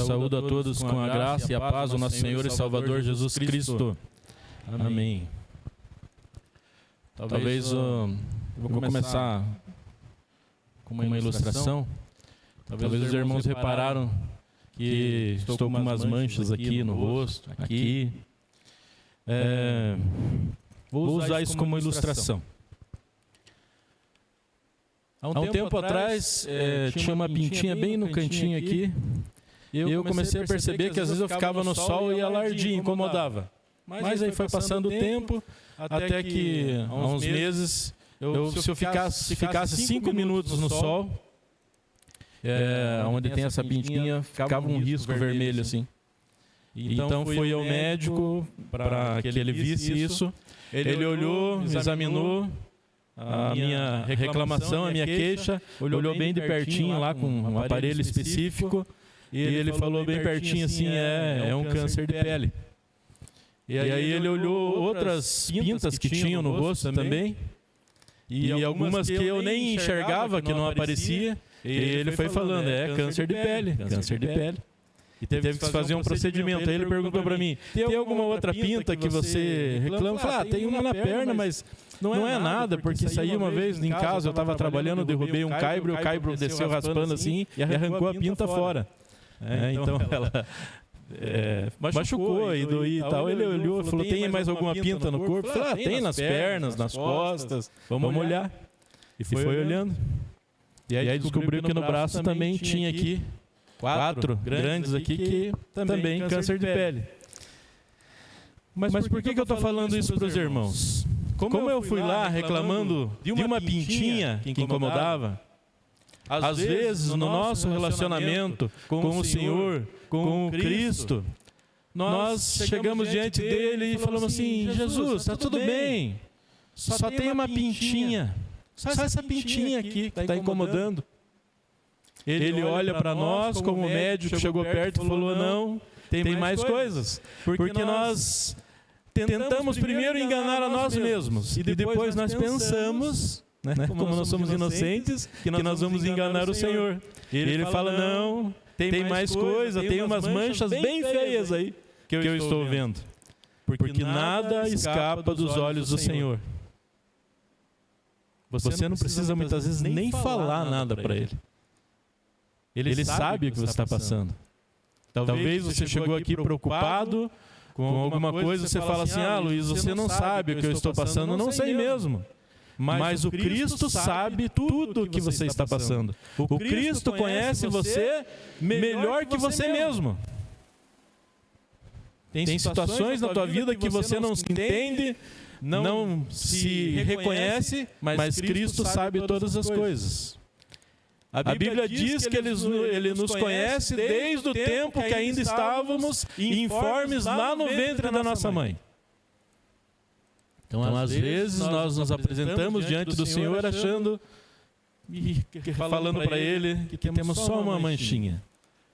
Saúdo a todos com a graça e a paz do nosso Senhor e Salvador Jesus Cristo. Amém. Talvez eu vou começar com uma ilustração. Talvez os irmãos repararam que estou com umas manchas aqui no rosto, aqui. Vou usar isso como ilustração. Há um tempo atrás, tinha uma pintinha bem no cantinho aqui, e eu comecei a perceber que às vezes eu ficava no sol e alardia, incomodava. Mas aí foi passando o tempo, até que há uns meses, se eu ficasse 5 minutos no sol, onde tem essa pintinha, ficava um risco vermelho assim. Então fui ao médico para que ele visse isso. Ele olhou, examinou a minha reclamação, a minha queixa, olhou bem de pertinho lá com um aparelho específico e ele falou bem pertinho assim, é um câncer de pele. E aí ele olhou outras pintas que tinham no rosto também e algumas que eu nem enxergava, que não aparecia, e ele foi falando, câncer de pele, câncer de pele. E teve que fazer um procedimento. Aí ele perguntou para mim, tem alguma outra pinta que você reclama? Eu falei, tem uma na perna, mas não é nada, porque saí uma vez em casa, eu estava trabalhando, derrubei um caibro, o caibro desceu raspando assim e arrancou a pinta fora. Então ela machucou e doía e tal. Ele olhou e falou, tem mais alguma pinta no corpo? Eu falei, tem nas pernas, nas costas, vamos olhar. E foi olhando. E aí descobriu que no braço também tinha aqui 4 grandes aqui que também câncer de pele. Mas por que eu estou falando isso para os irmãos? Como eu fui lá reclamando de uma pintinha que incomodava, às vezes no nosso relacionamento com o Senhor, com o Cristo, nós chegamos diante dele e falamos assim, Jesus, está tudo bem, só tem uma pintinha, só essa pintinha aqui que está incomodando. Ele olha para nós como o médico chegou perto e falou, não, tem mais coisas. Porque nós tentamos primeiro enganar a nós mesmos. E depois nós pensamos, como nós somos inocentes, que nós vamos enganar o Senhor. Ele fala, não, tem mais coisa, tem umas manchas bem feias aí que eu estou vendo. Porque nada escapa dos olhos do Senhor. Você não precisa muitas vezes nem falar nada para Ele. Ele sabe o que você está passando. Talvez você chegou aqui preocupado com alguma coisa, você fala assim, Luiz, você não sabe o que eu estou passando. Eu não sei mesmo. Mas o Cristo sabe tudo o que você está passando. O Cristo conhece você melhor que você mesmo. Tem situações na tua vida que você não se entende, não se reconhece, mas Cristo sabe todas as coisas. A Bíblia diz que Ele nos conhece desde o tempo que ainda estávamos informes lá no ventre da nossa mãe. Então, às vezes, nós nos apresentamos diante do Senhor achando e falando para Ele que temos só uma manchinha.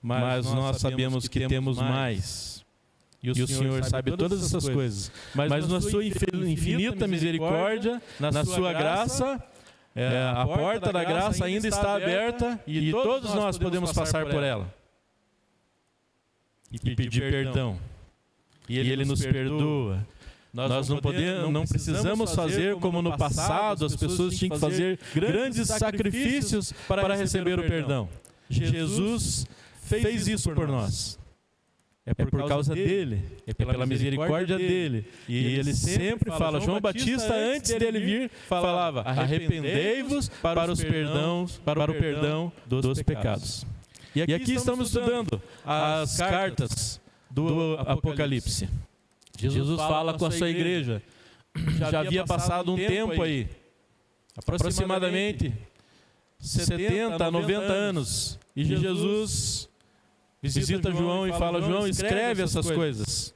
Mas nós sabemos que temos mais. E o Senhor sabe todas essas coisas. Mas na sua infinita misericórdia, na sua graça, a porta da graça ainda está aberta e todos nós podemos passar por ela e pedir perdão. E Ele nos perdoa. Nós não precisamos fazer como no passado as pessoas tinham que fazer grandes sacrifícios para receber o perdão. Jesus fez isso por nós. É por causa dele, é pela misericórdia dele. E ele sempre fala, João Batista, antes dele vir, falava, arrependei-vos para o perdão dos pecados. E aqui estamos estudando as cartas do Apocalipse. Jesus fala com a sua igreja. Já havia passado um tempo aí, aproximadamente 70 a 90 anos. E Jesus visita João e fala, João, escreve essas coisas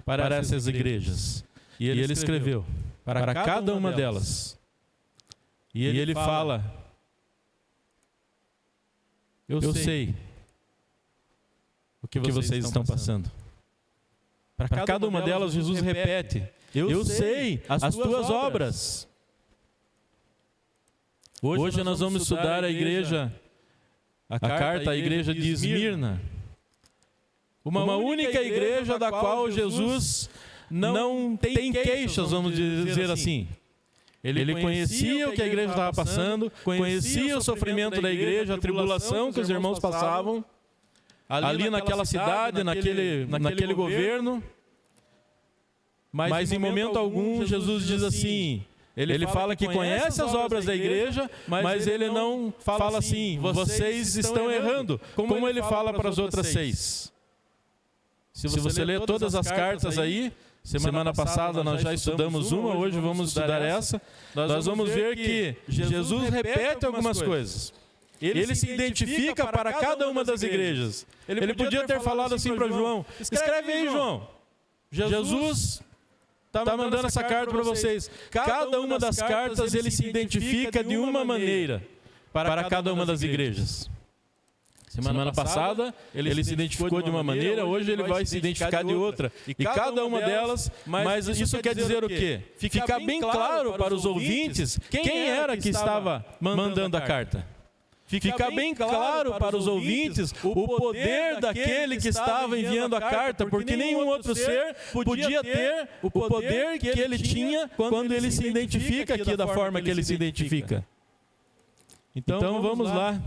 para essas igrejas. E ele escreveu para cada uma delas. E ele fala, eu sei o que vocês estão passando. Para cada uma delas, Jesus repete, eu sei as tuas obras. Hoje nós vamos estudar a carta à igreja de Esmirna. Uma única igreja da qual Jesus não tem queixas, vamos dizer assim. Ele conhecia o que a igreja estava passando, conhecia o sofrimento da igreja, a tribulação que os irmãos passavam, ali naquela cidade, naquele governo. Mas em momento algum, Jesus diz assim, ele fala que conhece as obras da igreja, mas ele não fala assim, vocês estão errando, como ele fala para as outras 6. Se você ler todas as cartas aí, semana passada nós já estudamos uma, hoje vamos estudar essa, nós vamos ver que Jesus repete algumas coisas. Ele se identifica para cada uma das igrejas. Ele podia ter falado assim para João, escreve aí, João, Jesus está mandando essa carta para vocês. Cada uma das cartas ele se identifica de uma maneira para cada uma das igrejas. Semana passada, ele se identificou de uma maneira, hoje ele vai se identificar de outra. E cada uma delas, mas isso quer dizer o quê? Ficar bem claro para os ouvintes quem era que estava mandando a carta. Ficar bem claro para os ouvintes o poder daquele que estava enviando a carta, porque nenhum outro ser podia ter o poder que ele tinha quando ele se identifica aqui da forma que ele se identifica. Então vamos lá.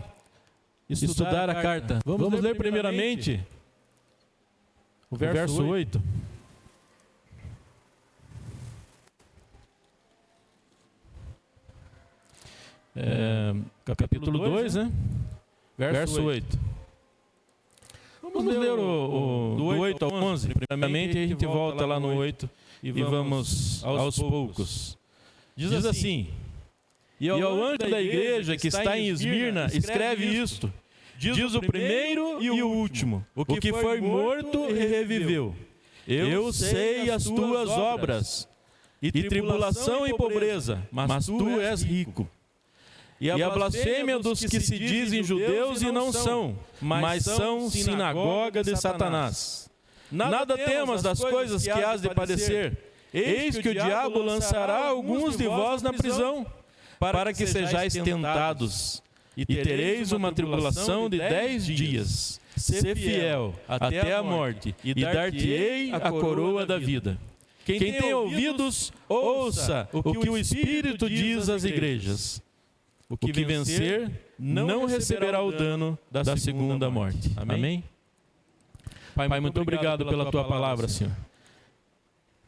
Estudar a carta. Vamos ler primeiramente o verso 8. Capítulo 2, né? Verso 8. Vamos ler do 8 ao 11. Primeiramente a gente volta lá no 8 e vamos aos poucos. Diz assim: e ao anjo da igreja que está em Esmirna, escreve isto. Diz o primeiro e o último, o que foi morto e reviveu. Eu sei as tuas obras, e tribulação e pobreza, mas tu és rico. E a blasfêmia dos que se dizem judeus e não são, mas são sinagoga de Satanás. Nada temas das coisas que hás de padecer. Eis que o diabo lançará alguns de vós na prisão, para que sejais tentados, e tereis uma tribulação de 10 dias. Sê fiel até a morte, e dar-te-ei a coroa da vida. Quem tem ouvidos, ouça o que o Espírito diz às igrejas. O que vencer não receberá o dano da segunda morte. Amém? Pai, muito obrigado pela tua palavra, Senhor.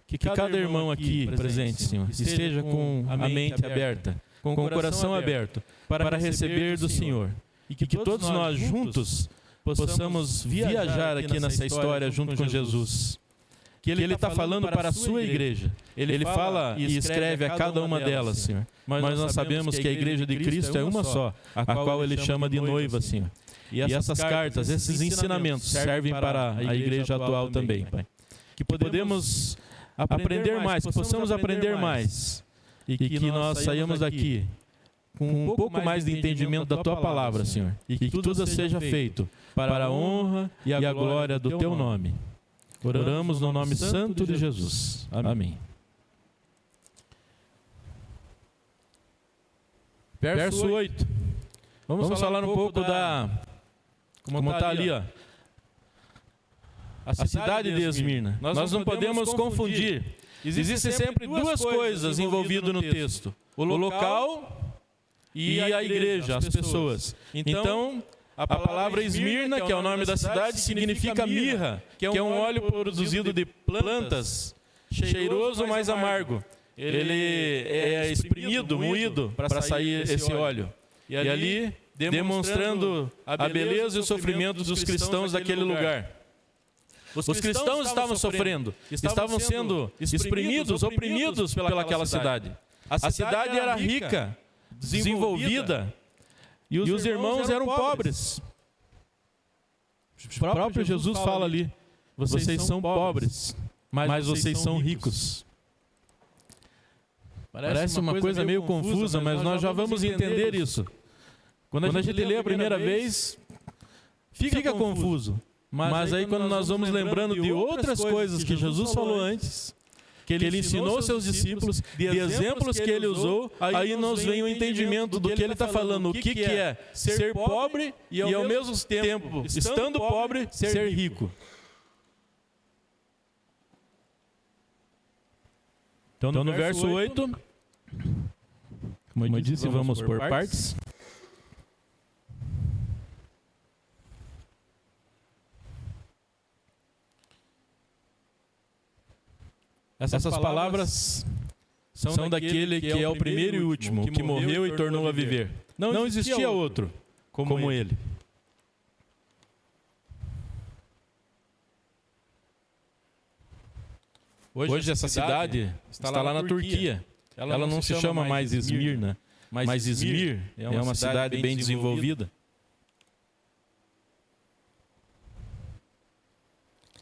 Que cada irmão aqui presente, Senhor, esteja com a mente aberta, com o coração aberto, para receber do Senhor. E que todos nós juntos possamos viajar aqui nessa história junto com Jesus. Que Ele está falando para a sua igreja. Ele fala e escreve a cada uma delas, Senhor. Mas nós sabemos que a igreja de Cristo é uma só, a qual Ele chama de noiva, Senhor. E essas cartas, esses ensinamentos servem para a igreja atual também, Pai. Que podemos aprender mais, que possamos aprender mais. E que nós saímos daqui com um pouco mais de entendimento da Tua palavra, Senhor. E que tudo seja feito para a honra e a glória do Teu nome. Oramos no nome santo de Jesus. Amém. Verso 8. Vamos falar um pouco da... Como está ali, ó. A cidade de Esmirna. Nós não podemos confundir. Existem sempre duas coisas envolvidas no texto: o local e a igreja, as pessoas. Então, a palavra Esmirna, que é o nome da cidade, significa mirra, que é um óleo produzido de plantas, cheiroso, mas amargo. Ele é espremido, moído, para sair esse óleo. E ali, demonstrando a beleza e o sofrimento dos cristãos daquele lugar. Os cristãos estavam sofrendo, estavam sendo espremidos, oprimidos pelaquela cidade. A cidade era rica, desenvolvida, e os irmãos eram pobres. O próprio Jesus fala ali: vocês são pobres, mas vocês são ricos. Parece uma coisa meio confusa, mas nós já vamos entender isso. Quando a gente lê a primeira vez, fica confuso. Mas aí quando nós vamos lembrando de outras coisas que Jesus falou antes, que Ele ensinou seus discípulos, de exemplos que Ele usou, aí nos vem o entendimento do que Ele está falando, o que é ser pobre e ao mesmo tempo, estando pobre, ser rico. Então, no verso 8, como eu disse, vamos por partes. Essas palavras são daquele que é o primeiro e último, que morreu e tornou a viver. Não existia outro como ele. Hoje essa cidade está lá na Turquia. Ela não se chama mais Esmirna, mas Izmir é uma cidade bem desenvolvida.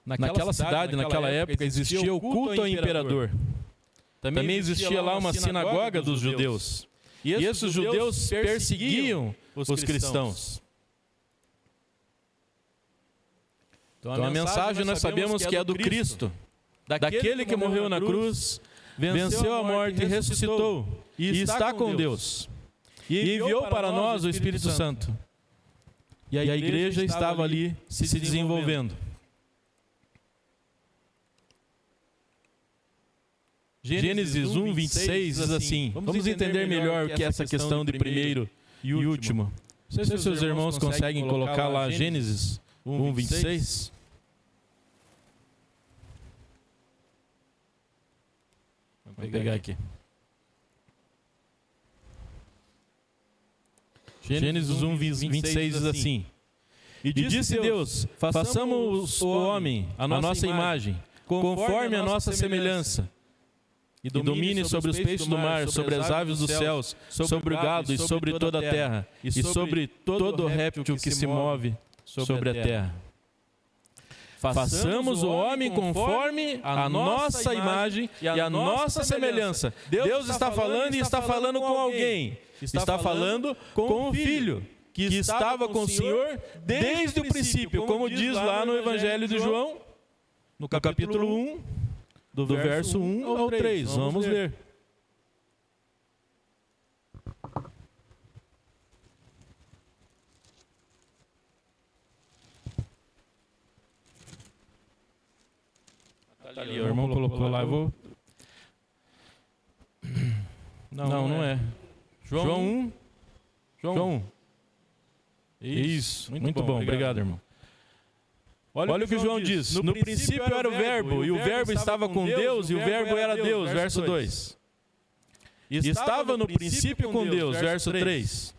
Naquela cidade, naquela época, existia o culto ao imperador. Também existia lá uma sinagoga dos judeus. E esses judeus perseguiam os cristãos. Então a mensagem nós sabemos que é do Cristo, daquele que morreu na cruz, venceu a morte e ressuscitou, e está com Deus. E enviou para nós o Espírito Santo. E a igreja estava ali se desenvolvendo. Gênesis 1, 26 diz assim, vamos entender melhor o que é essa questão de primeiro e último. Não sei se os irmãos conseguem colocar lá Gênesis 1, 26. Vou pegar aqui. Gênesis 1, 26 diz assim, e disse Deus, façamos o homem a nossa imagem, conforme a nossa semelhança, e domine sobre os peixes do mar, sobre as aves dos céus, sobre o gado e sobre toda a terra, e sobre todo réptil que se move sobre a terra. Façamos o homem conforme a nossa imagem e a nossa semelhança. Deus está falando e está falando com alguém. Está falando com o Filho, que estava com o Senhor desde o princípio, como diz lá no Evangelho de João, no capítulo 1, do verso 1 ao 3. Vamos ler. Ali, o irmão colocou lá, eu vou... Não é. João 1. Isso, muito bom, obrigado, irmão. Olha o que João diz. No princípio era o Verbo, e o Verbo estava com Deus, e o Verbo era Deus. Verso 2. Estava no princípio com Deus. Verso 3.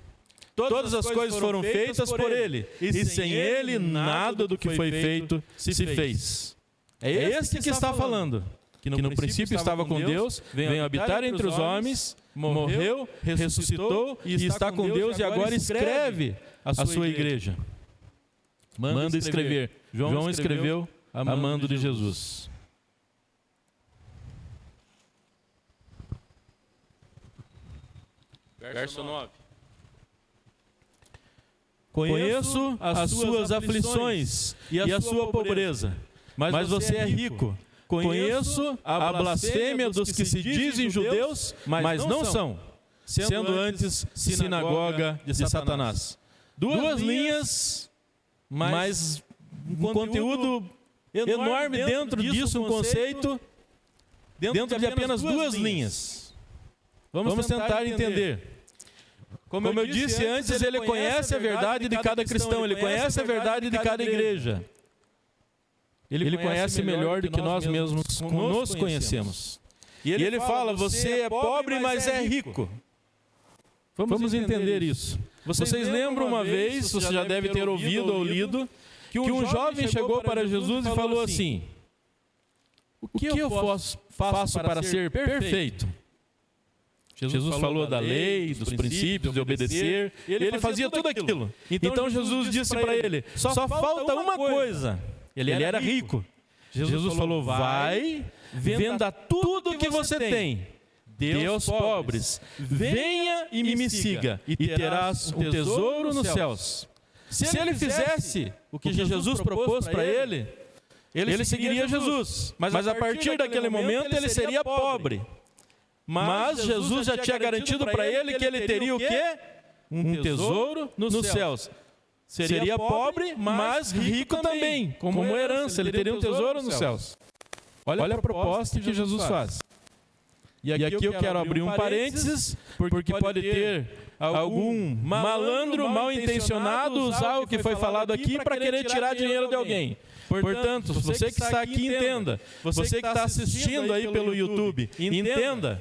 Todas as coisas foram feitas por Ele, e sem Ele nada do que foi feito se fez. É este que está falando, que no princípio estava com Deus, veio habitar entre os homens, morreu, ressuscitou, e está com Deus, e agora escreve a sua igreja. Manda escrever. João escreveu a mando de Jesus. Verso 9. Conheço as suas aflições e a sua pobreza, mas você é rico. Conheço a blasfêmia dos que se dizem judeus, mas não são, sendo antes sinagoga de Satanás. Duas linhas, mas um conteúdo enorme dentro disso, um conceito dentro de apenas duas linhas. Vamos tentar entender. Como eu disse antes, ele conhece a verdade de cada cristão, ele conhece a verdade de cada igreja. Ele conhece melhor do que nós mesmos nos conhecemos. E ele fala, você é pobre, mas é rico. Vamos entender isso. Vocês lembram uma vez, você já deve ter ouvido ou lido, que um jovem chegou para Jesus e falou assim, o que eu faço para ser perfeito? Jesus falou da lei, dos princípios, de obedecer, ele fazia tudo aquilo. Então Jesus disse para ele, só falta uma coisa. Ele era rico. Jesus falou, vai, venda tudo o que você tem, dê aos pobres, venha e me siga, e terás um tesouro nos céus. Se ele fizesse o que Jesus propôs para ele, ele seguiria Jesus. Mas a partir daquele momento ele seria pobre. Mas Jesus já tinha garantido para ele que ele teria o quê? Um tesouro nos céus. Seria pobre, mas rico também, como herança. Ele teria um tesouro nos céus. Olha a proposta que Jesus faz. E aqui eu quero abrir um parênteses, porque pode ter algum malandro mal intencionado usar o que foi falado aqui para querer tirar dinheiro de alguém. Portanto, você que está aqui, entenda. Você que está assistindo aí pelo YouTube, entenda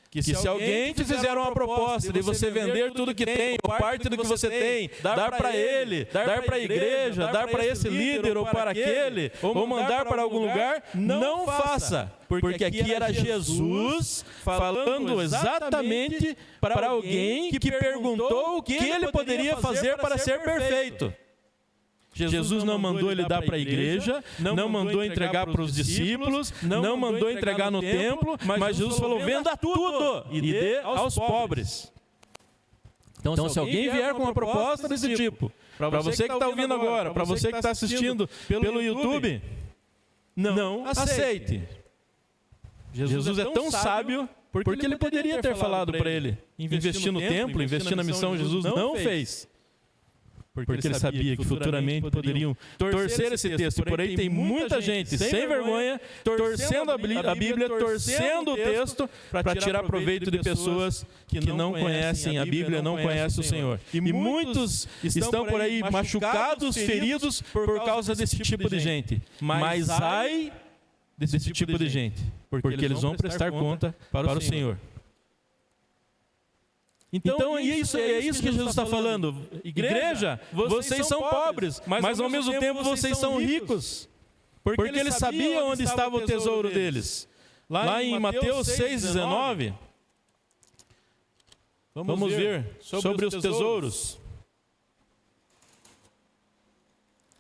que se alguém te fizer uma proposta de você vender tudo que tem, ou parte do que você tem, dar para ele, dar para a igreja, dar para esse líder ou para aquele, ou mandar para algum lugar, não faça. Porque aqui era Jesus falando exatamente para alguém que perguntou o que ele poderia fazer para ser perfeito. Jesus não mandou ele dar para a igreja, não mandou entregar para os discípulos, não mandou entregar no templo, mas Jesus falou, venda tudo e dê aos pobres. Então, se alguém vier com uma proposta desse tipo, para você que está ouvindo agora, para você que está assistindo pelo YouTube, não aceite. Jesus é tão sábio, porque ele poderia ter falado para ele, investir no templo, investir na missão, Jesus não fez. Porque ele sabia que futuramente poderiam torcer esse texto. Porém, tem muita gente sem vergonha, torcendo a Bíblia, torcendo o texto para tirar proveito de pessoas que não conhecem a Bíblia, não conhecem o Senhor. E muitos estão por aí machucados, feridos por causa desse tipo de gente. Mas ai desse tipo de gente, porque eles vão prestar conta para o Senhor. Então é isso que Jesus está falando. Igreja, vocês são pobres, mas ao mesmo tempo vocês são ricos. Porque eles sabiam onde estava o tesouro deles. Lá em Mateus 6,19, vamos ver sobre os tesouros.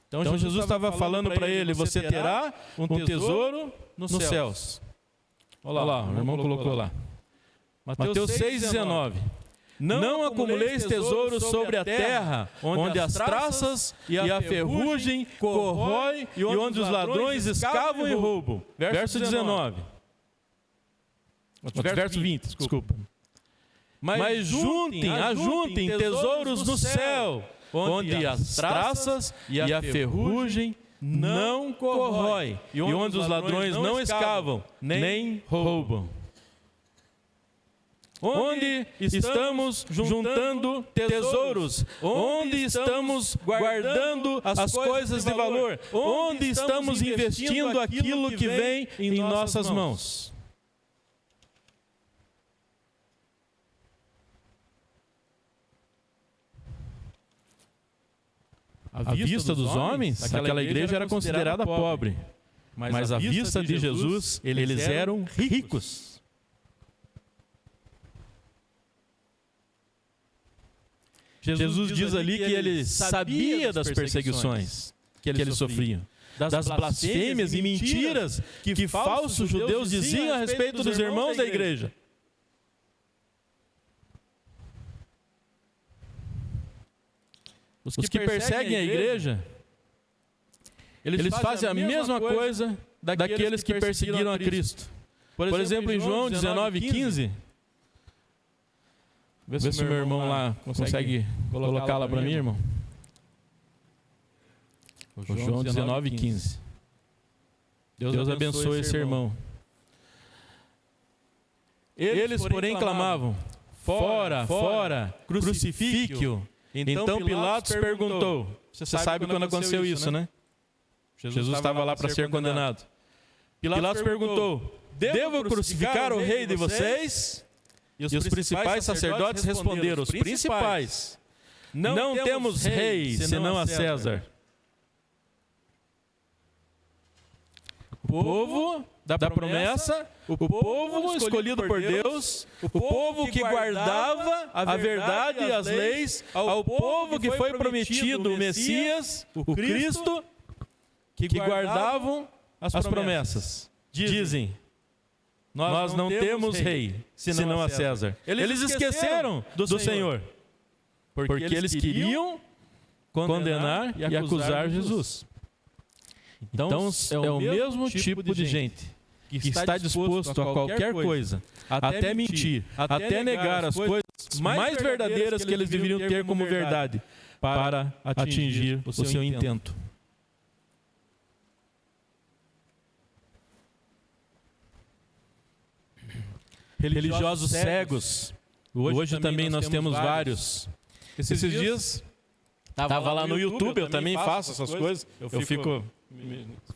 Então Jesus estava falando para ele, você terá um tesouro nos céus. Olha lá, o irmão colocou lá. Mateus 6,19. Não acumuleis tesouros sobre a terra, onde as traças e a ferrugem corroem e onde os ladrões escavam e roubam. Verso 19. Verso 20, desculpa. Mas ajuntem tesouros no céu, onde as traças e a ferrugem não corroem e onde os ladrões não escavam nem roubam. Onde estamos juntando tesouros? Onde estamos guardando as coisas de valor? Onde estamos investindo aquilo que vem em nossas mãos? À vista dos homens, aquela igreja era considerada pobre. Mas à vista de Jesus, eles eram ricos. Jesus diz ali que ele sabia das perseguições que eles sofriam, das blasfêmias e mentiras que falsos judeus diziam a respeito dos irmãos da igreja. Os que perseguem a igreja, eles fazem a mesma coisa daqueles que perseguiram a Cristo. Por exemplo, em João 19:15, vê se meu irmão lá consegue colocar lá para mim, irmão. João 19:15. Deus abençoe esse irmão. Eles, porém, clamavam, fora, fora, crucifique-o. Então Pilatos perguntou. Você sabe quando aconteceu isso, né? Jesus estava lá para ser condenado. Pilatos perguntou, devo crucificar o rei de vocês? E os principais sacerdotes responderam, os principais, não temos rei senão a César. O povo da promessa, o povo escolhido por Deus, o povo que guardava a verdade e as leis, ao povo que foi prometido o Messias, o Cristo, que guardavam as promessas. Dizem, nós não temos rei, senão a César. Eles esqueceram do Senhor, porque eles queriam condenar e acusar Jesus. Então, é o mesmo tipo de gente que está disposto a qualquer coisa, até mentir, até negar as coisas mais verdadeiras que eles deveriam ter como verdade, para atingir o seu intento. religiosos cegos. Hoje também nós temos vários. Esses dias estava lá no YouTube, eu também faço essas coisas. Eu fico...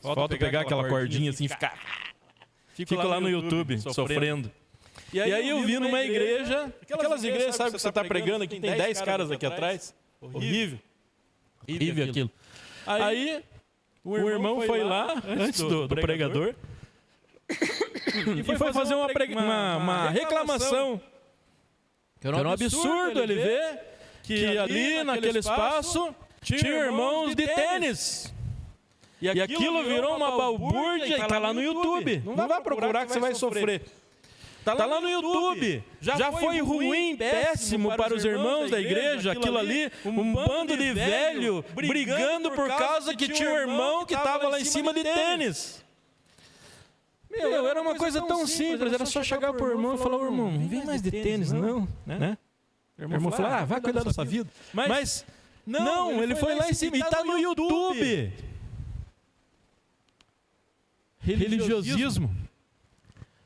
Falta pegar aquela cordinha assim e ficar... Fico lá no YouTube, sofrendo. E aí eu vi numa igreja, aquelas igrejas, sabe que você está pregando aqui, tem 10 caras aqui atrás. Horrível. Horrível aquilo. Aí o irmão foi lá, antes do pregador, e foi fazer uma reclamação. Que era um absurdo ele ver que ali naquele espaço tinha irmãos de tênis. E aquilo virou uma balbúrdia e está lá no YouTube. Não vai procurar que você vai sofrer. Está lá no YouTube. Já foi ruim, péssimo para os irmãos da igreja, aquilo ali, um bando de velho brigando por causa que tinha um irmão que estava lá em cima de tênis. Meu, era uma coisa tão simples, era só chegar para o irmão e falar: ô irmão, não vem mais de tênis não, né? O irmão falou: vai cuidar da sua vida. Mas não, ele foi lá em cima e está no YouTube. Religiosismo.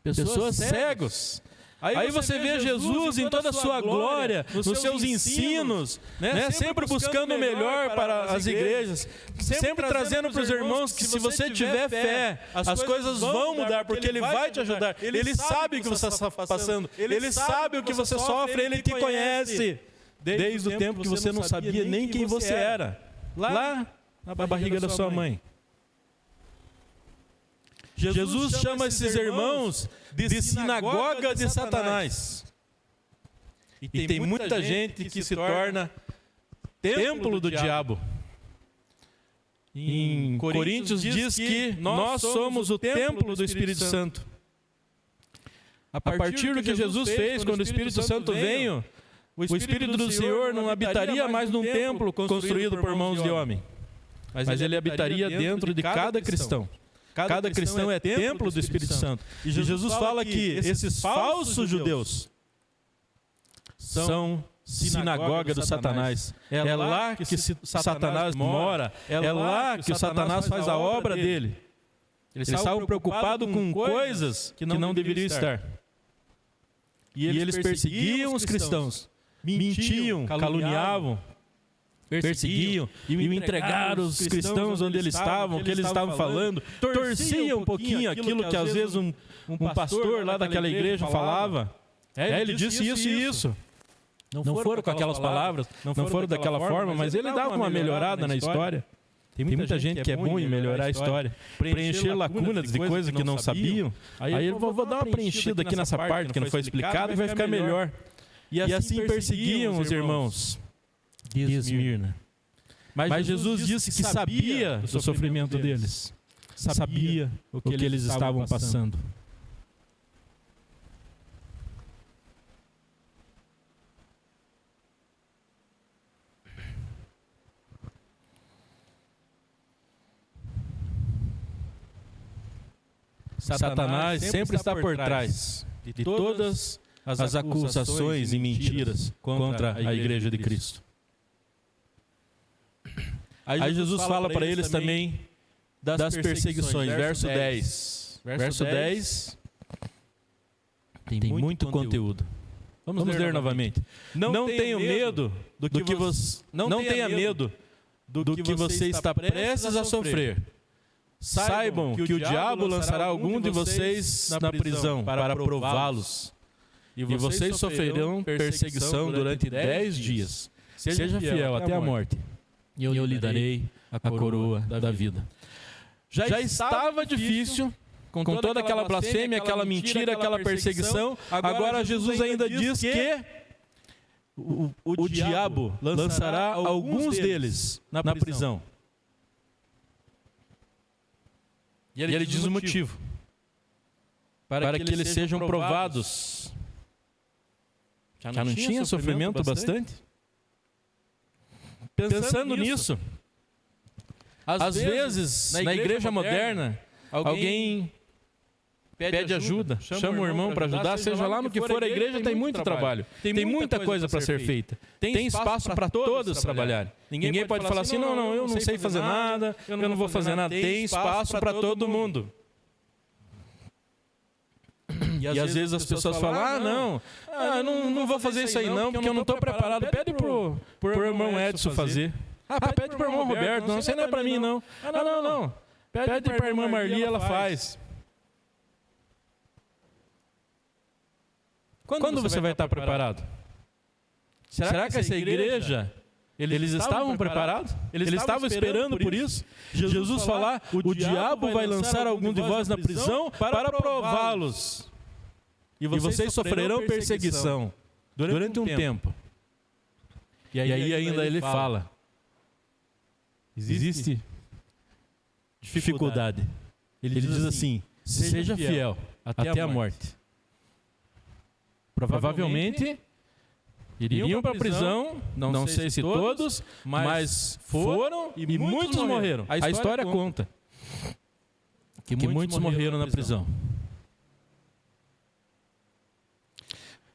Pessoas cegos. Aí você vê Jesus em toda a sua glória, nos seus ensinos, né? Sempre buscando o melhor para as igrejas, sempre trazendo para os irmãos que se você tiver fé, as coisas vão mudar, porque Ele vai te ajudar. Ele sabe o que você está passando, Ele sabe o que você sofre, Ele te conhece. Desde o tempo que você não sabia nem quem você era, lá na barriga da sua mãe. Jesus chama esses irmãos de sinagoga de Satanás. E tem muita gente que se torna templo do diabo. Em Coríntios diz que nós somos o templo do Espírito Santo. A partir do que Jesus fez, quando o Espírito Santo veio, o Espírito do Senhor não habitaria mais num templo construído por mãos de homem, mas ele habitaria dentro de cada cristão. Cada cristão é templo do Espírito Santo. E Jesus fala que esses falsos judeus são sinagoga do Satanás. É lá que Satanás mora. É lá que o Satanás faz a obra dele. Eles estavam preocupados com coisas que não deveriam estar. E eles perseguiam os cristãos. Mentiam, caluniavam, perseguiam e entregaram os cristãos onde eles estavam, o que eles estavam falando, torciam um pouquinho aquilo que às vezes um pastor lá daquela igreja falava. Ele disse isso e isso. Não foram com aquelas palavras, não foram daquela forma, mas ele dava uma melhorada na história. Tem muita gente que é bom em melhorar a história, preencher lacunas de coisas que não sabiam. Aí eu vou dar uma preenchida aqui nessa parte que não foi explicada e vai ficar melhor. E assim perseguiam os irmãos de Esmirna. Mas Jesus disse que sabia do sofrimento deles. Sabia o que eles estavam passando. Satanás sempre está por trás de todas as acusações e mentiras contra a igreja de Cristo. Aí Jesus fala para eles também das perseguições. Verso 10. Verso 10 tem muito conteúdo. Vamos ler novamente. Não tenha medo do que você está prestes a sofrer. Saibam que o diabo lançará algum de vocês na prisão para prová-los. E vocês sofrerão perseguição durante 10 dias. Seja fiel até a morte. E eu lhe darei a coroa da vida. Já estava difícil, com toda aquela blasfêmia, aquela mentira, aquela perseguição. Agora Jesus ainda diz que o diabo lançará alguns deles na prisão. E ele diz o motivo. Para que eles sejam provados. Já não tinha sofrimento bastante? Pensando nisso, às vezes, na igreja moderna, alguém pede ajuda, chama o irmão para ajudar, seja lá no que for, a igreja tem muito trabalho, tem muita coisa para ser feita, tem espaço para todos trabalharem. Ninguém pode falar assim, não, eu não sei fazer nada, eu não vou fazer nada. Tem espaço para todo mundo. E às vezes as pessoas falam, não vou fazer isso aí não, porque eu não estou preparado. Pede pro irmão Edson fazer. Pede pro irmão Roberto. Não, isso aí não é para mim não. Não. Pede para a irmã Marli, ela faz. Quando você vai estar preparado? Será que essa igreja, eles estavam preparados? Eles estavam esperando por isso? Jesus falar, o diabo vai lançar algum de vós na prisão para prová-los. E vocês sofrerão perseguição durante um tempo. E aí ainda ele fala, existe dificuldade. Ele diz assim, seja fiel até a morte. Provavelmente iriam para a prisão, não sei se todos, mas foram e muitos morreram. A história conta que muitos morreram na prisão.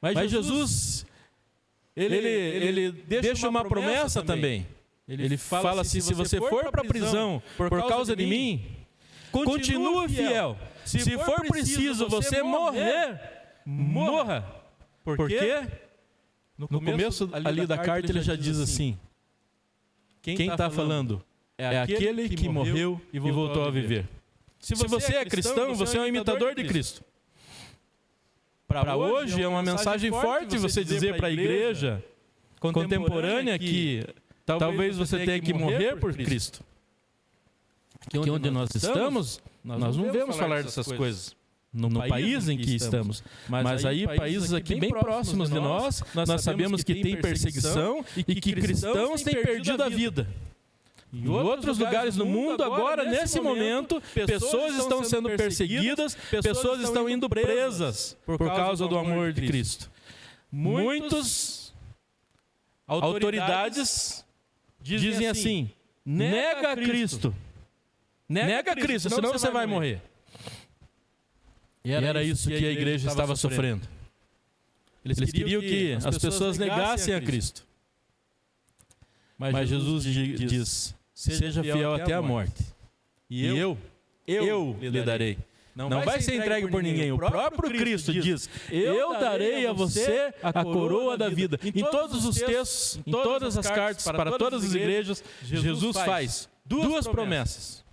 Mas Jesus, ele deixa uma promessa também. Ele fala assim, se você for para a prisão por causa de mim, continua fiel. Se for preciso você morrer, morra. Por quê? No começo ali da carta ele já diz assim, quem está falando é aquele que morreu e voltou a viver. Se você é cristão, você é um imitador de Cristo. Para hoje é uma mensagem forte você dizer para a igreja contemporânea que talvez você tenha que morrer por Cristo. Aqui onde nós estamos, nós não vemos falar dessas coisas. No país em que estamos. Mas aí, países aqui bem próximos de nós sabemos que tem perseguição e que cristãos têm perdido a vida. Em outros lugares do mundo, agora, nesse momento, pessoas estão sendo perseguidas, pessoas estão indo presas por causa do amor de Cristo. Muitas autoridades dizem assim, nega Cristo. Nega Cristo, senão você vai morrer. E era isso que a igreja estava sofrendo. Eles queriam que as pessoas negassem a Cristo. Mas Jesus diz, seja fiel até a morte. E eu lhe darei. Não vai ser entregue por ninguém. O próprio Cristo diz, eu darei a você a coroa da vida. Em todos os textos, em todas as cartas, para todas as igrejas, Jesus faz duas promessas.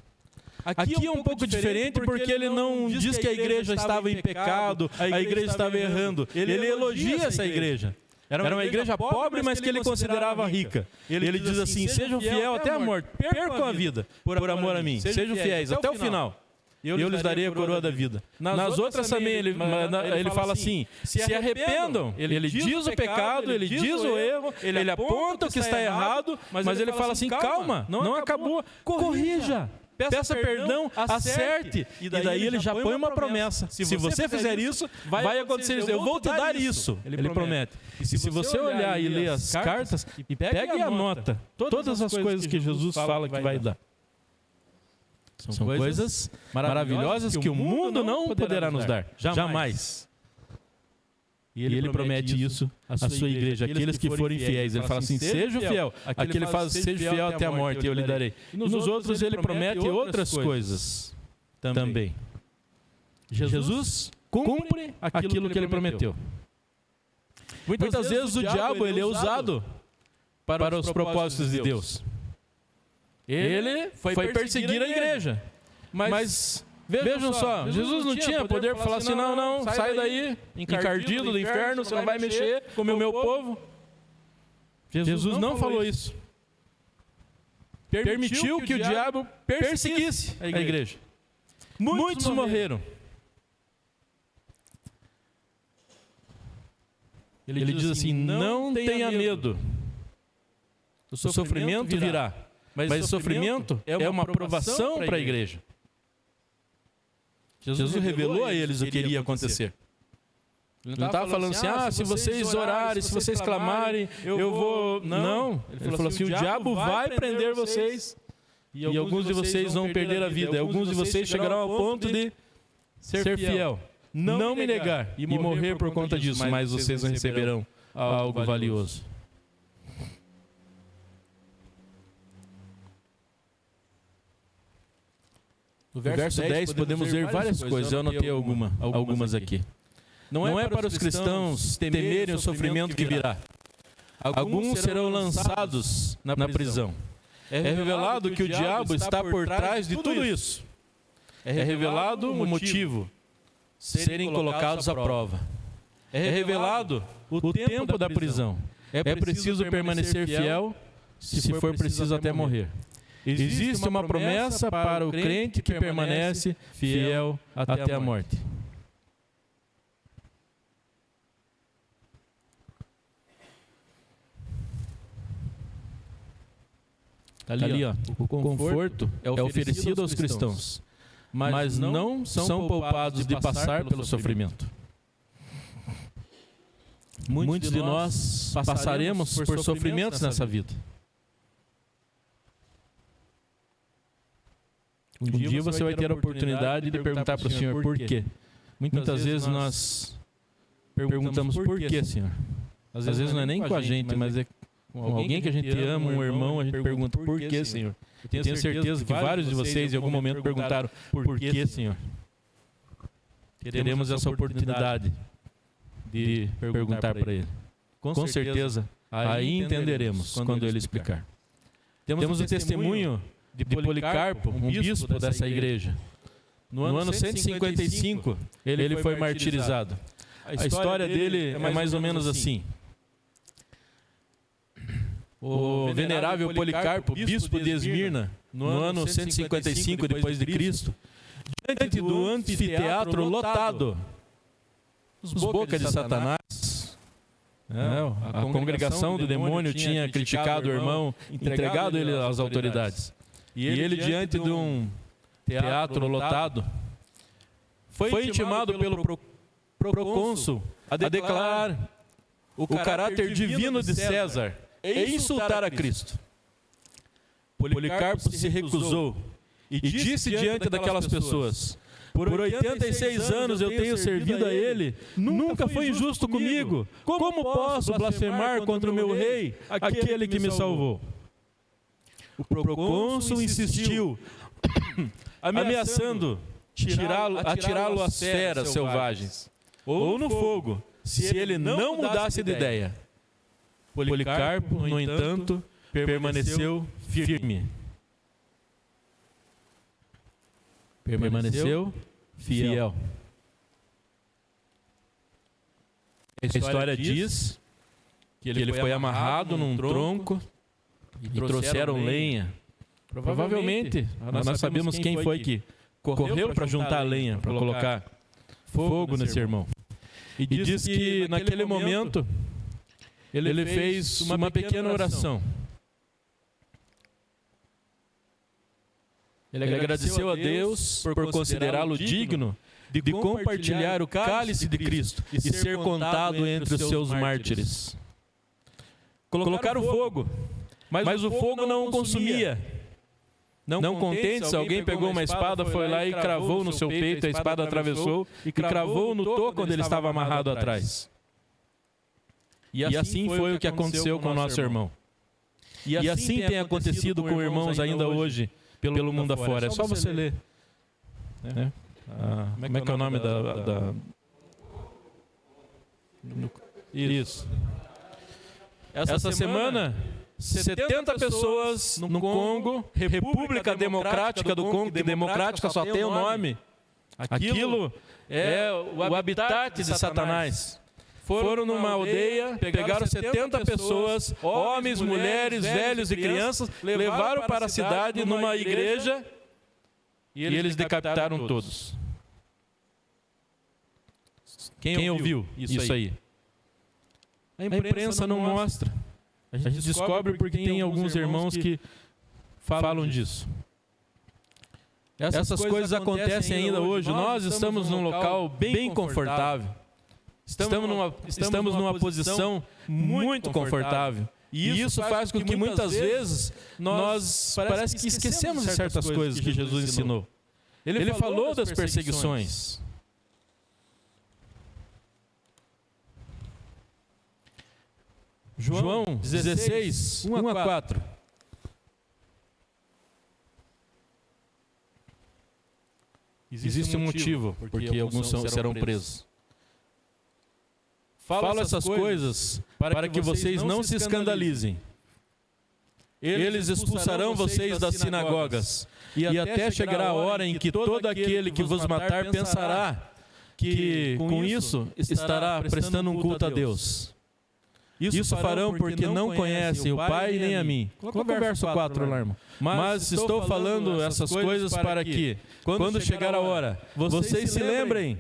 Aqui é um pouco diferente porque ele não diz que a igreja estava em pecado, a igreja estava errando. Ele elogia essa igreja. Era uma igreja pobre, mas que ele considerava rica. Ele diz assim, sejam fiel até a morte, percam a vida por amor a mim, sejam fiéis até o final. Eu lhes darei a coroa da vida. Nas outras também ele fala assim, se arrependam. Ele diz o pecado, ele diz o erro, ele aponta o que está errado, mas ele fala assim, calma, não acabou, corrija. Peça perdão, acerte. E daí ele já põe uma promessa. Se você fizer isso, vai acontecer isso. Eu vou te dar isso. Ele promete. E se você olhar e ler as cartas, e pega e anota todas as coisas que Jesus fala que vai dar. São coisas maravilhosas que o mundo não poderá nos dar. Jamais. E ele promete isso à sua igreja, aqueles que forem fiéis. Ele fala assim, seja fiel. Aqui ele fala, seja fiel até a morte, eu lhe darei. E nos outros ele promete outras coisas também. Jesus cumpre aquilo que ele prometeu. Muitas vezes o diabo ele é usado para os propósitos de Deus. Ele foi perseguir a igreja. Mas vejam só, Jesus não tinha poder para falar assim, não, sai daí, encardido do inferno, você não vai mexer com o meu povo. Jesus não falou isso. Permitiu que o diabo perseguisse a igreja. Muitos morreram. Ele diz assim, não tenha medo. O sofrimento virá. Mas o sofrimento é uma provação para a igreja. Jesus revelou a eles o que iria acontecer. Ele não estava falando assim, se vocês orarem, se vocês clamarem, eu vou... Não. Ele falou assim, o diabo vai prender vocês e alguns de vocês vão perder a vida. Alguns de vocês chegarão ao ponto de ser fiel, não me negar e morrer por conta disso, mas vocês não receberão algo valioso. No verso 10 podemos ver várias coisas, eu anotei algumas aqui. Não é para os cristãos temerem o sofrimento que virá. Alguns serão lançados na prisão. É revelado que o diabo está por trás de tudo isso. É revelado o motivo, serem colocados à prova. É revelado o tempo da prisão. É preciso permanecer fiel, se for preciso até morrer. Existe uma promessa para o crente que permanece fiel até a morte. Ali, ó, o conforto é oferecido aos cristãos, mas não são poupados de passar pelo sofrimento. Muitos de nós passaremos por sofrimentos nessa vida. Um dia você vai ter a oportunidade de perguntar para o Senhor por quê. Muitas vezes nós perguntamos por quê, Senhor. Às vezes não é nem com a gente, mas é com alguém que a gente ama, um irmão, a gente pergunta por quê, Senhor. Eu tenho certeza que vários de vocês em algum momento perguntaram por quê, Senhor. Teremos essa oportunidade de perguntar para Ele. Com certeza, aí entenderemos quando Ele explicar. Temos o testemunho de Policarpo, um bispo dessa igreja. No ano 155, ele foi martirizado. A história dele é mais ou menos assim. O venerável Policarpo, bispo de Esmirna, no ano 155 depois de Cristo, diante do anfiteatro lotado, os bocas de Satanás, a congregação do demônio tinha criticado o irmão, entregado ele às autoridades. E ele, diante de um teatro lotado, foi intimado pelo procônsul a declarar o caráter divino de César e insultar a Cristo. Policarpo se recusou e disse diante daquelas pessoas: por 86 anos eu tenho servido a ele, nunca foi injusto comigo. Como posso blasfemar contra o meu rei, aquele que me salvou? O procônsul insistiu, ameaçando atirá-lo às feras selvagens ou no fogo, se ele não mudasse de ideia. Policarpo, no entanto, permaneceu firme. Permaneceu fiel. A história diz que ele foi amarrado num tronco e trouxeram lenha. Provavelmente, nós sabemos quem foi que correu para juntar lenha, para colocar fogo nesse irmão. E diz que naquele momento ele fez uma pequena oração. Ele agradeceu a Deus por considerá-lo digno de compartilhar o cálice de Cristo e ser contado entre os seus mártires. Colocaram fogo, mas o fogo não o consumia. Não contente, alguém pegou uma espada, foi lá e cravou no seu peito, a espada atravessou e cravou no toco onde ele estava amarrado atrás. E assim foi o que aconteceu com o nosso irmão. E assim tem acontecido com irmãos ainda hoje, pelo mundo afora. É só você ler. Como é que é o nome da... Isso. Essa semana, 70 pessoas no Congo, República Democrática do Congo, que democrática só tem o nome. Aquilo é o habitat de Satanás. Foram numa aldeia, pegaram 70 pessoas, homens, mulheres, velhos e crianças, levaram para a cidade numa igreja e eles decapitaram todos. Quem ouviu isso aí? A imprensa não mostra. A gente descobre porque tem alguns irmãos que falam disso. Essas coisas acontecem ainda hoje. Nós estamos num local bem confortável. Estamos numa posição muito confortável. E isso faz com que muitas vezes nós parece que esquecemos de certas coisas que Jesus ensinou. Ele falou das perseguições. João 16, 1 a 4. Existe um motivo porque alguns serão presos. falo essas coisas para que vocês não se escandalizem. Eles expulsarão vocês das sinagogas, e até chegará a hora em que todo aquele que vos matar pensará que com isso estará prestando um culto a Deus. Isso farão porque não conhecem o Pai nem a mim. Coloca o verso 4 lá, irmão. Mas estou falando essas coisas para que, quando chegar a hora, vocês se lembrem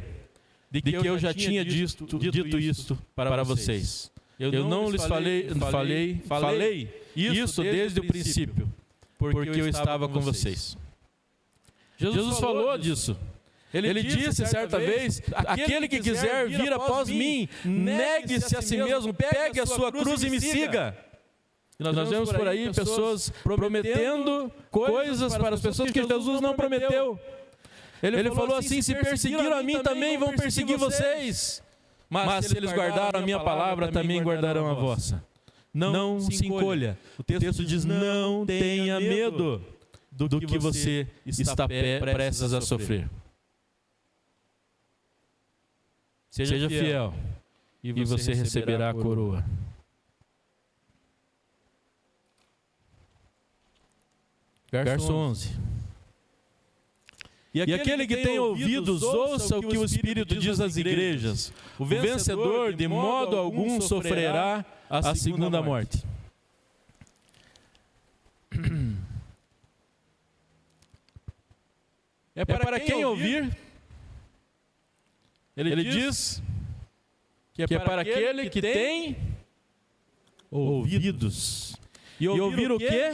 de que eu já tinha dito isto para vocês. Eu não lhes falei isso desde o princípio, porque eu estava com vocês. Jesus falou disso. Ele disse certa vez: aquele que quiser vir após mim, negue-se a si mesmo, pegue a sua cruz e me siga. E nós vemos por aí pessoas prometendo coisas para as pessoas que Jesus não prometeu. Ele falou assim: se perseguiram a mim, também vão perseguir vocês. Mas se eles guardaram a minha palavra, também guardarão a vossa. Não se encolha. O texto diz: não tenha medo do que você está prestes a sofrer. Seja fiel e você receberá a coroa. Verso 11. E aquele que tem ouvidos, ouça o que o Espírito diz às igrejas. O vencedor, de modo algum, sofrerá a segunda morte. É para quem ouvir. Ele diz que é para aquele que tem ouvidos. E ouvir o quê?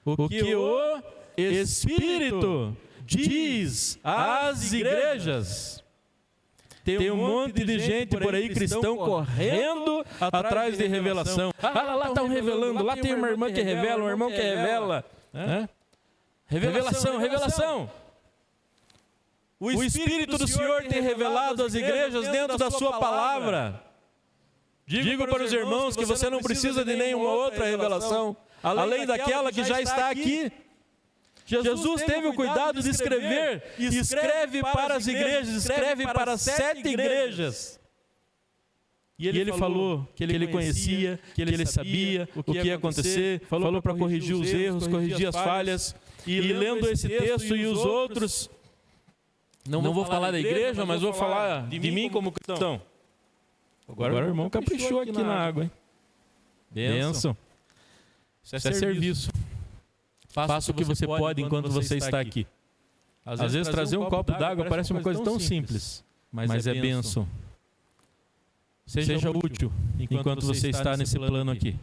O que o Espírito diz às igrejas. Tem um monte de gente por aí, cristão, correndo atrás de revelação. Lá estão revelando, lá tem uma irmã que revela, um irmão que revela. Revelação. O Espírito do Senhor tem revelado às igrejas dentro da sua palavra. Digo para os irmãos que você não precisa de nenhuma outra revelação, além daquela que já está aqui. Jesus teve o cuidado de escrever, escreve para as igrejas, escreve para 7 igrejas. E ele falou que ele conhecia, que ele sabia o que ia acontecer, falou para corrigir os erros, corrigir as falhas. E lendo esse texto e os outros, não vou falar da igreja, mas vou falar de mim como cristão. Agora o irmão caprichou aqui na água, hein? Bênção. Isso é serviço. Faça o que você pode enquanto você está aqui. Às vezes trazer um copo d'água parece uma coisa tão simples, mas é bênção. Seja útil enquanto você está nesse plano aqui.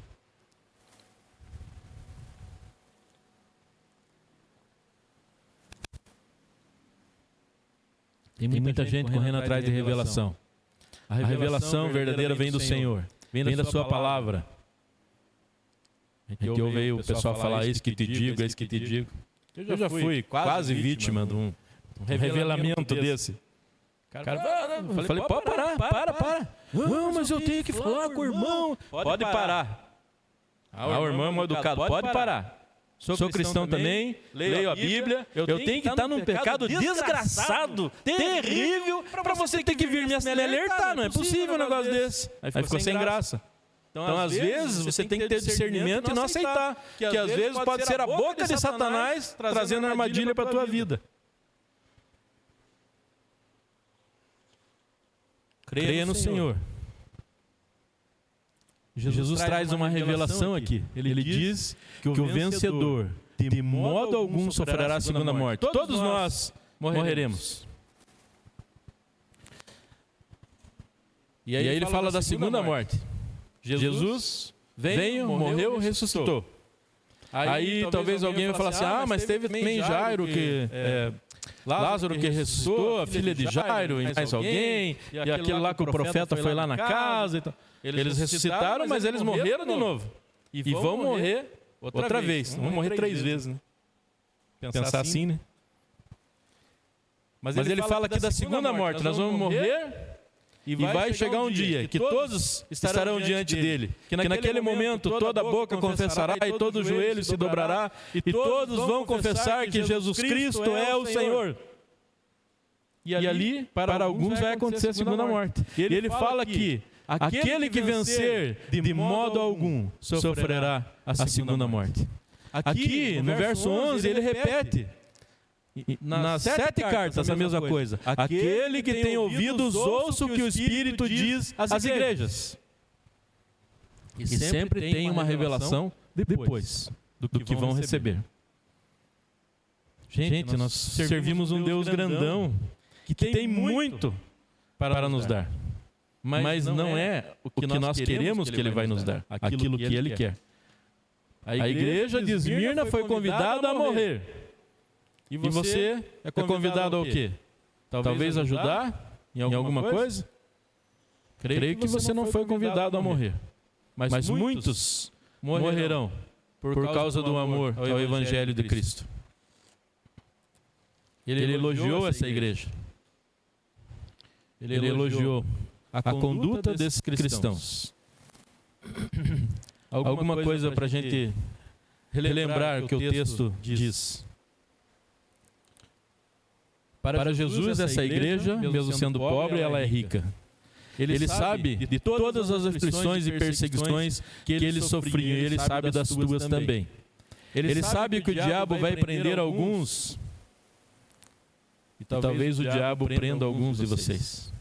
Tem muita gente correndo atrás de revelação. A revelação verdadeira vem do Senhor, vem da sua palavra. Que eu vejo o pessoal falar isso que te digo, isso que te digo. Eu já fui quase vítima de um revelamento desse. Eu falei, pode parar, para. Não, mas eu tenho que falar com o irmão. Pode parar. O irmão é mal educado, pode parar. Sou cristão também, leio a Bíblia, eu tenho que estar num pecado desgraçado, terrível, para você ter que vir me alertar. Não é possível um negócio desse. Aí ficou sem graça. Então, às vezes, você tem que ter discernimento e não aceitar. Que às vezes pode ser a boca de Satanás trazendo armadilha para a tua vida. Creia no Senhor. Jesus traz uma revelação aqui. Ele diz que o vencedor, de modo algum, sofrerá a segunda morte. Todos nós morreremos. E aí ele fala da segunda morte. Jesus veio, morreu, ressuscitou. Aí talvez alguém vai falar assim, mas teve também Jairo, Lázaro que ressuscitou, a filha de Jairo e mais alguém, e aquele lá que o profeta foi lá na casa. E tal. Eles ressuscitaram, mas eles morreram de novo. E vão morrer outra vez. Vão morrer 3 vezes, né? Pensar assim, né? Mas ele fala aqui da segunda morte. Nós vamos morrer e vai chegar um dia que todos estarão diante dele. Que naquele momento toda a boca confessará e todo o joelho se dobrará e todos vão confessar que Jesus Cristo é o Senhor. E ali, para alguns, vai acontecer a segunda morte. E ele fala que aquele que vencer de modo algum sofrerá a segunda morte. Aqui, no verso 11, ele repete. Nas 7 cartas, a mesma coisa. Aquele que tem ouvidos, ouça o que o Espírito diz às igrejas. E sempre tem uma revelação depois do que vão receber. Gente, nós servimos um Deus grandão que tem muito para nos dar. Mas não é o que nós queremos que Ele vai nos dar, aquilo que Ele quer. A igreja de Esmirna foi convidada a morrer. E você é convidado ao quê? Talvez ajudar em alguma coisa? Creio que você não foi convidado a morrer. Mas muitos morrerão por causa do amor ao Evangelho de Cristo. Ele elogiou essa igreja. Ele elogiou a conduta desses cristãos. Alguma coisa para a gente relembrar o que o texto diz. Para Jesus, essa igreja, mesmo sendo pobre, ela é rica. Ele sabe de todas as aflições e perseguições que eles sofriam, e Ele sabe das tuas também. Ele sabe que o diabo vai prender alguns, e talvez o diabo prenda alguns de vocês.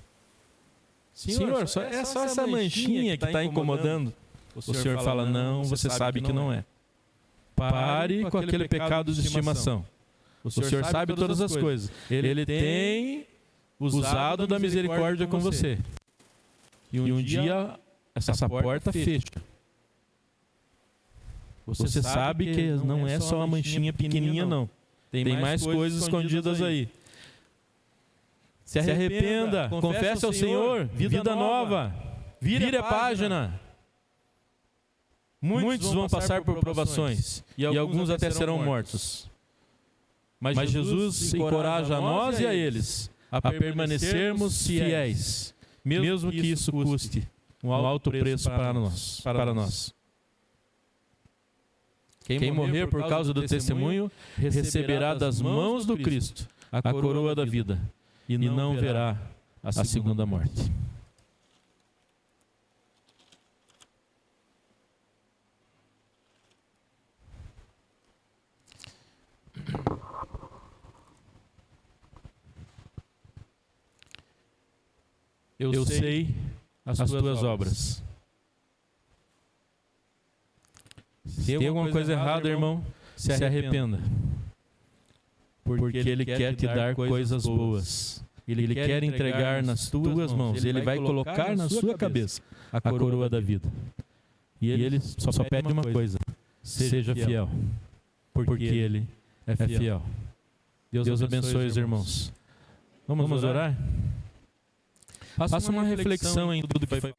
Senhor, é só essa manchinha que está incomodando. O Senhor fala, não, você sabe que não é. Pare com aquele pecado de estimação. O Senhor sabe todas as coisas. Ele tem usado da misericórdia com você. E um dia essa porta fecha. Você sabe que não é só uma manchinha pequenininha, não. Tem mais coisas escondidas aí. Se arrependa, confesse ao Senhor, vida nova, vire a página. Muitos vão passar por provações e alguns até serão mortos. Mas Jesus encoraja a nós e a eles a permanecermos fiéis, mesmo que isso custe um alto preço para nós. Quem morrer por causa do testemunho receberá das mãos do Cristo a coroa da vida e não verá a segunda morte. Eu sei as tuas obras. Se tem alguma coisa errada, irmão, se arrependa. Porque Ele quer te dar coisas boas. Ele quer entregar nas tuas mãos. Ele vai colocar na sua cabeça a coroa da vida. E Ele só pede uma coisa: seja fiel. Porque Ele é fiel. Deus abençoe os irmãos. Vamos orar? Faça uma reflexão em tudo que foi